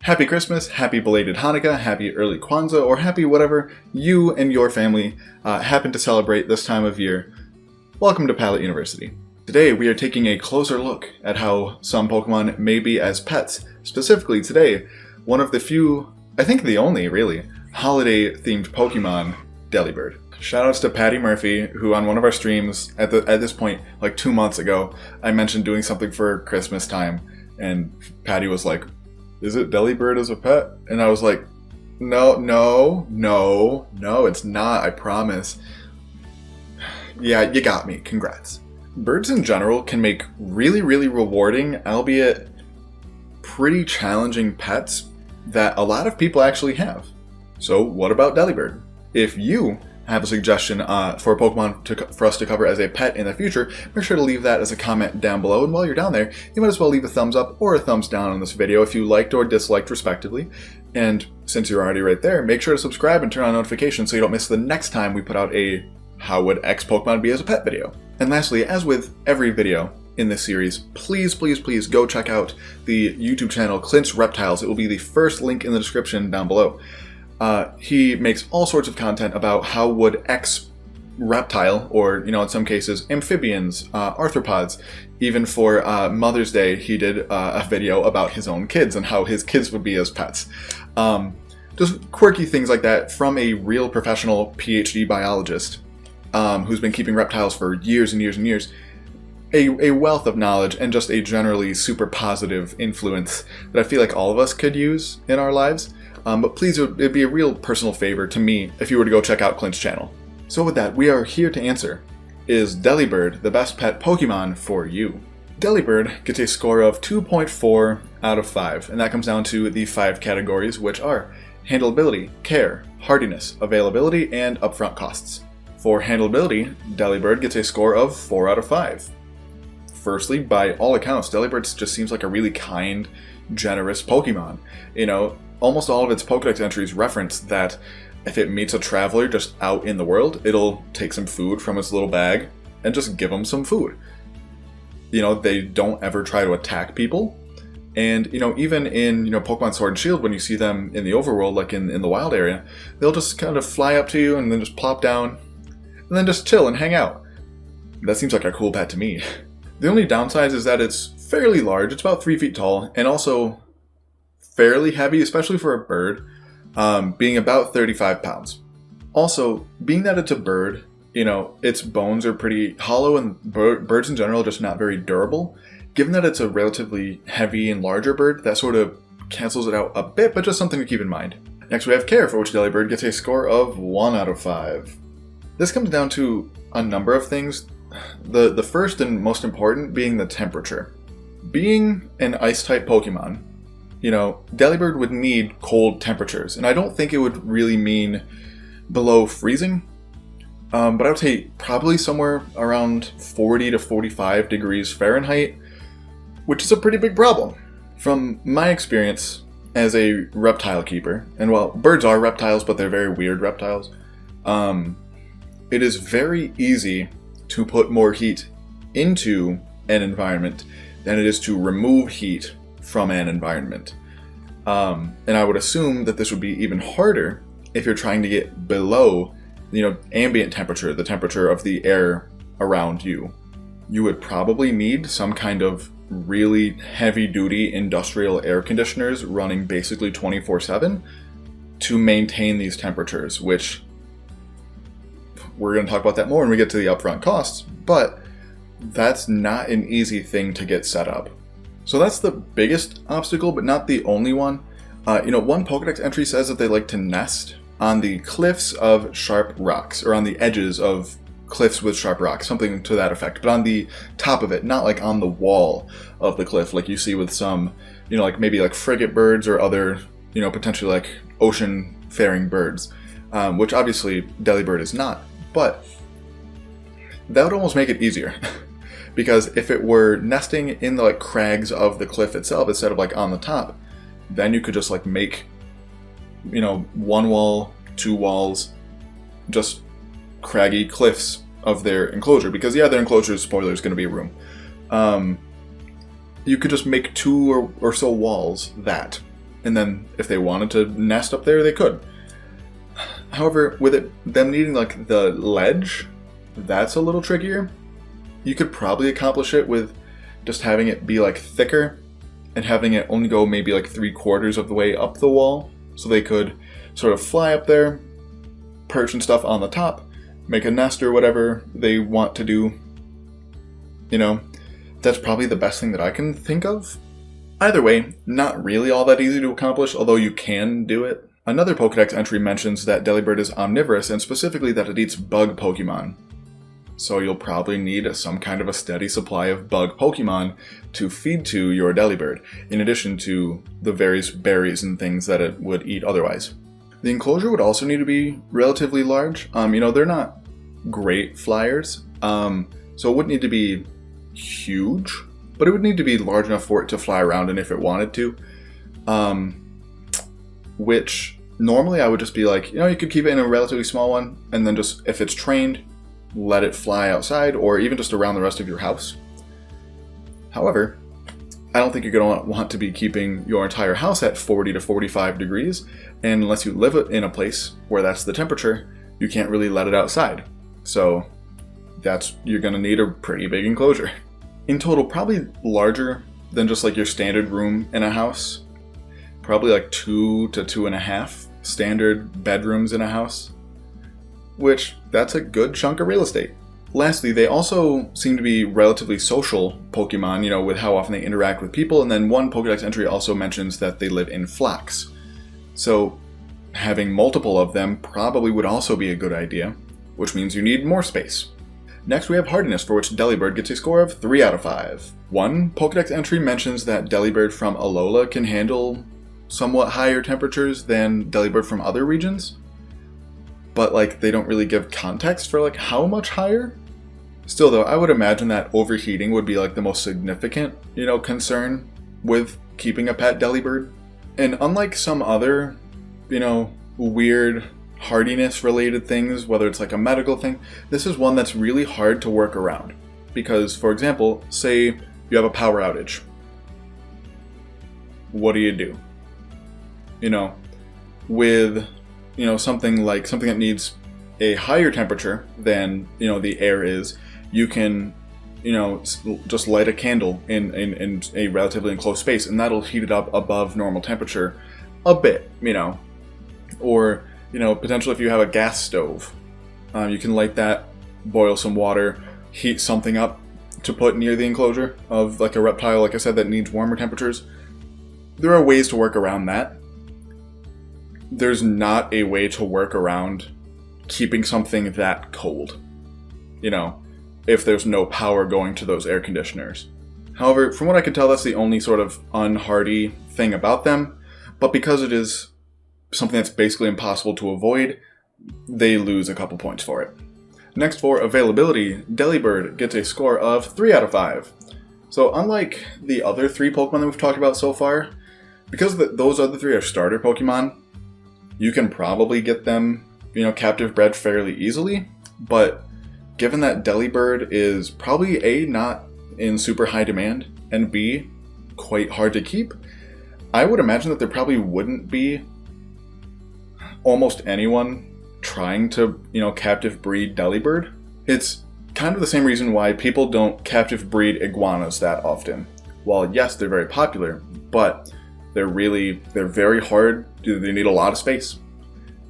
Happy Christmas, happy belated Hanukkah, happy early Kwanzaa, or happy whatever you and your family happen to celebrate this time of year. Welcome to Pallet University. Today we are taking a closer look at how some Pokemon may be as pets. Specifically today, one of the few, I think the only really, holiday-themed Pokemon, Delibird. Shoutouts to Patty Murphy, who on one of our streams at this point, like 2 months ago, I mentioned doing something for Christmas time, and Patty was like, "Is it Delibird as a pet?" And I was like, no, it's not, I promise. Yeah, you got me, congrats. Birds in general can make really rewarding, albeit pretty challenging pets that a lot of people actually have. So what about Delibird? If you have a suggestion for a Pokemon for us to cover as a pet in the future, make sure to leave that as a comment down below. And while you're down there, you might as well leave a thumbs up or a thumbs down on this video if you liked or disliked respectively. And since you're already right there, make sure to subscribe and turn on notifications so you don't miss the next time we put out a How Would X Pokemon Be as a Pet video. And lastly, as with every video in this series, please go check out the YouTube channel Clint's Reptiles. It will be the first link in the description down below. He makes all sorts of content about how would X reptile, or in some cases amphibians, arthropods. Even for Mother's Day, he did a video about his own kids and how his kids would be as pets. Just quirky things like that from a real professional PhD biologist who's been keeping reptiles for years and years. A wealth of knowledge and just a generally super positive influence that I feel like all of us could use in our lives. But please, it'd be a real personal favor to me if you were to go check out Clint's channel. So with that, we are here to answer, is Delibird the best pet Pokemon for you? Delibird gets a score of 2.4 out of 5, and that comes down to the 5 categories, which are handleability, care, hardiness, availability, and upfront costs. For handleability, Delibird gets a score of 4 out of 5. Firstly, by all accounts, Delibird just seems like a really kind, generous Pokemon. Almost all of its Pokédex entries reference that if it meets a traveler just out in the world, it'll take some food from its little bag and just give them some food. They don't ever try to attack people. And, even in, Pokemon Sword and Shield, when you see them in the overworld, like in the wild area, they'll just kind of fly up to you and then just plop down and then just chill and hang out. That seems like a cool pet to me. The only downside is that it's fairly large. It's about 3 feet tall and also fairly heavy, especially for a bird, being about 35 pounds. Also, being that it's a bird, its bones are pretty hollow and birds in general are just not very durable. Given that it's a relatively heavy and larger bird, that sort of cancels it out a bit, but just something to keep in mind. Next we have care, for which Delibird gets a score of 1 out of 5. This comes down to a number of things. The first and most important being the temperature. Being an ice-type Pokemon, Delibird would need cold temperatures, and I don't think it would really mean below freezing, but I would say probably somewhere around 40 to 45 degrees Fahrenheit, which is a pretty big problem. From my experience as a reptile keeper, and while birds are reptiles, but they're very weird reptiles, it is very easy to put more heat into an environment than it is to remove heat from an environment. And I would assume that this would be even harder if you're trying to get below, ambient temperature, the temperature of the air around you. You would probably need some kind of really heavy-duty industrial air conditioners running basically 24/7 to maintain these temperatures, which we're going to talk about that more when we get to the upfront costs, but that's not an easy thing to get set up. So that's the biggest obstacle, but not the only one. One Pokédex entry says that they like to nest on the cliffs of sharp rocks, or on the edges of cliffs with sharp rocks, something to that effect, but on the top of it, not like on the wall of the cliff like you see with some, maybe frigate birds or other, potentially like ocean-faring birds, which obviously Delibird is not, but that would almost make it easier. Because if it were nesting in the crags of the cliff itself instead of on the top, then you could just make, 1 wall, 2 walls, just craggy cliffs of their enclosure. Because their enclosure, spoiler, is going to be a room. You could just make 2 or so walls that, and then if they wanted to nest up there, they could. However, with them needing like the ledge, that's a little trickier. You could probably accomplish it with just having it be like thicker and having it only go maybe like 3/4 of the way up the wall, so they could sort of fly up there, perch and stuff on the top, make a nest or whatever they want to do. You know, that's probably the best thing that I can think of. Either way, not really all that easy to accomplish, although you can do it. Another Pokédex entry mentions that Delibird is omnivorous, and specifically that it eats bug Pokemon. So you'll probably need some kind of a steady supply of bug Pokemon to feed to your Delibird, in addition to the various berries and things that it would eat otherwise. The enclosure would also need to be relatively large. They're not great flyers, so it wouldn't need to be huge, but it would need to be large enough for it to fly around in if it wanted to. Which normally I would just be like, you could keep it in a relatively small one, and then just, if it's trained, let it fly outside, or even just around the rest of your house. However, I don't think you're going to want to be keeping your entire house at 40 to 45 degrees, and unless you live in a place where that's the temperature, you can't really let it outside. So you're going to need a pretty big enclosure. In total, probably larger than just like your standard room in a house. Probably like 2 to 2.5 standard bedrooms in a house, which that's a good chunk of real estate. Lastly, they also seem to be relatively social Pokemon, with how often they interact with people, and then one Pokédex entry also mentions that they live in flocks. So having multiple of them probably would also be a good idea, which means you need more space. Next we have Hardness, for which Delibird gets a score of 3 out of 5. One Pokédex entry mentions that Delibird from Alola can handle somewhat higher temperatures than Delibird from other regions, but they don't really give context for how much higher. Still though, I would imagine that overheating would be the most significant, concern with keeping a pet Delibird. And unlike some other, weird hardiness related things, whether it's a medical thing, this is one that's really hard to work around. Because, for example, say you have a power outage. What do you do? With something that needs a higher temperature than the air is, you can just light a candle in a relatively enclosed space, and that'll heat it up above normal temperature a bit. Or potentially if you have a gas stove, you can light that, boil some water, heat something up to put near the enclosure of a reptile, like I said, that needs warmer temperatures. There are ways to work around that. There's not a way to work around keeping something that cold, if there's no power going to those air conditioners. However, from what I can tell, that's the only sort of unhardy thing about them, but because it is something that's basically impossible to avoid, they lose a couple points for it. Next, for availability, Delibird gets a score of 3 out of 5. So unlike the other 3 Pokemon that we've talked about so far, because those other 3 are starter Pokemon, you can probably get them, captive bred fairly easily, but given that Delibird is probably A, not in super high demand, and B, quite hard to keep, I would imagine that there probably wouldn't be almost anyone trying to, captive breed Delibird. It's kind of the same reason why people don't captive breed iguanas that often. While yes, they're very popular, but they're very hard. They need a lot of space.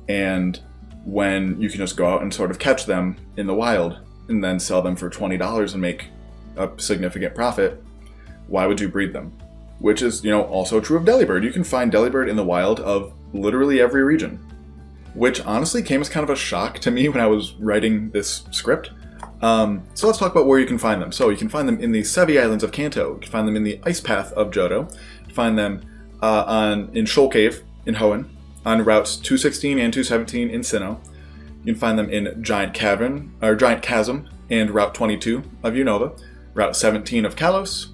And when you can just go out and sort of catch them in the wild and then sell them for $20 and make a significant profit, why would you breed them? Which is, also true of Delibird. You can find Delibird in the wild of literally every region. Which honestly came as kind of a shock to me when I was writing this script. So let's talk about where you can find them. So you can find them in the Sevi Islands of Kanto. You can find them in the Ice Path of Johto. You can find them in Shoal Cave in Hoenn, on routes 216 and 217 in Sinnoh. You can find them in Giant Chasm and Route 22 of Unova, Route 17 of Kalos,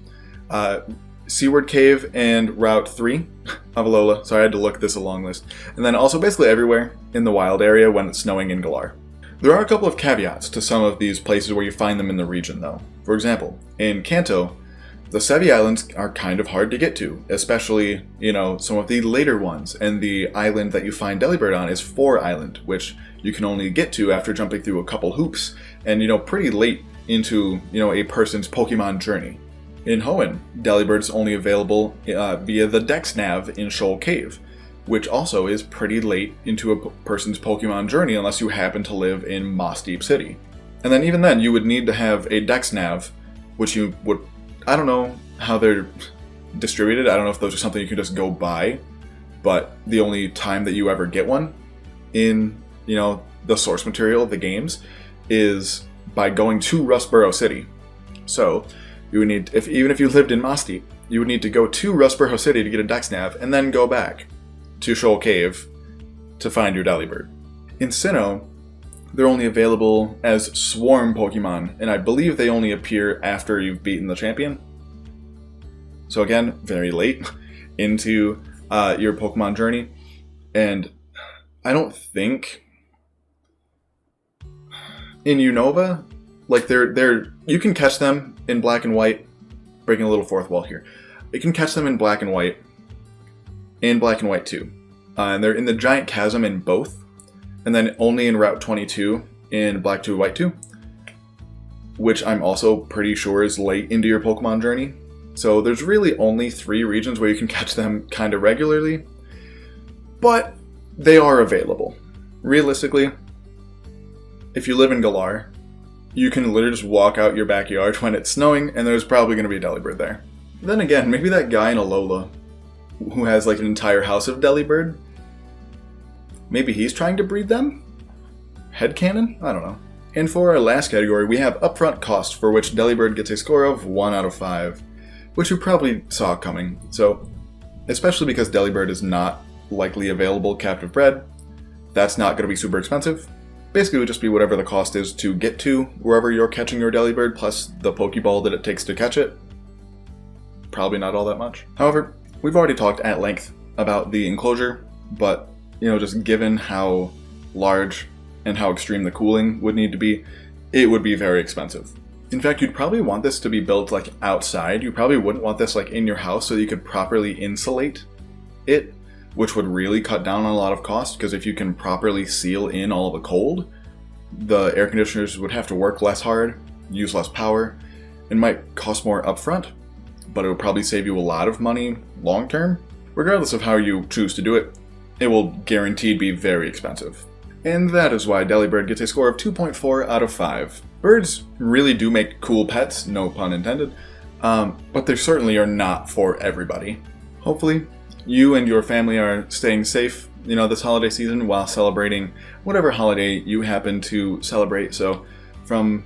Seaward Cave, and Route 3 of Alola. Sorry, I had to look this a long list. And then also basically everywhere in the wild area when it's snowing in Galar. There are a couple of caveats to some of these places where you find them in the region, though. For example, in Kanto, The Sevi Islands are kind of hard to get to, especially, some of the later ones, and the island that you find Delibird on is 4 Island, which you can only get to after jumping through a couple hoops, and, pretty late into, a person's Pokemon journey. In Hoenn, Delibird's only available via the Dex Nav in Shoal Cave, which also is pretty late into a person's Pokemon journey unless you happen to live in Moss Deep City. And then even then, you would need to have a Dex Nav, which you would... I don't know how they're distributed. I don't know if those are something you can just go buy, but the only time that you ever get one in, the source material of the games is by going to Rustboro City. So you would need, even if you lived in Moss Deep, you would need to go to Rustboro City to get a Dex Nav and then go back to Shoal Cave to find your Delibird. In Sinnoh, they're only available as Swarm Pokemon, and I believe they only appear after you've beaten the champion. So again, very late into your Pokemon journey, and I don't think in Unova, you can catch them in Black and White, breaking a little fourth wall here. You can catch them in Black and White, and Black and White 2. And they're in the Giant Chasm in both, and then only in Route 22 in Black 2, White 2, which I'm also pretty sure is late into your Pokemon journey. So there's really only 3 regions where you can catch them kind of regularly, but they are available. Realistically, if you live in Galar, you can literally just walk out your backyard when it's snowing, and there's probably going to be a Delibird there. Then again, maybe that guy in Alola who has an entire house of Delibird, maybe he's trying to breed them? Headcanon? I don't know. And for our last category, we have upfront cost, for which Delibird gets a score of 1 out of 5, which you probably saw coming. So, especially because Delibird is not likely available captive bred, that's not going to be super expensive. Basically, it would just be whatever the cost is to get to wherever you're catching your Delibird, plus the Pokeball that it takes to catch it. Probably not all that much. However, we've already talked at length about the enclosure, but just given how large and how extreme the cooling would need to be, it would be very expensive. In fact, you'd probably want this to be built outside. You probably wouldn't want this in your house so you could properly insulate it, which would really cut down on a lot of cost, because if you can properly seal in all the cold, the air conditioners would have to work less hard, use less power, and might cost more upfront, but it would probably save you a lot of money long term. Regardless of how you choose to do it, it will guaranteed be very expensive. And that is why Delibird gets a score of 2.4 out of 5. Birds really do make cool pets, no pun intended, but they certainly are not for everybody. Hopefully, you and your family are staying safe, this holiday season while celebrating whatever holiday you happen to celebrate. So from,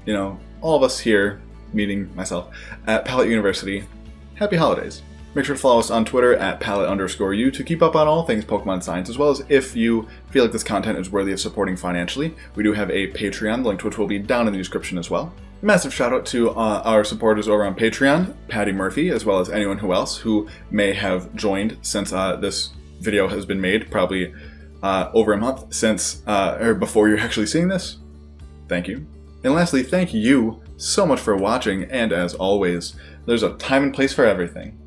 all of us here, meeting myself, at Pallet University, happy holidays. Make sure to follow us on Twitter at Pallet_U to keep up on all things Pokemon science, as well as if you feel like this content is worthy of supporting financially, we do have a Patreon, the link to which will be down in the description as well. Massive shout out to our supporters over on Patreon, Patty Murphy, as well as anyone else who may have joined since this video has been made, probably over a month since, or before you're actually seeing this. Thank you. And lastly, thank you so much for watching, and as always, there's a time and place for everything.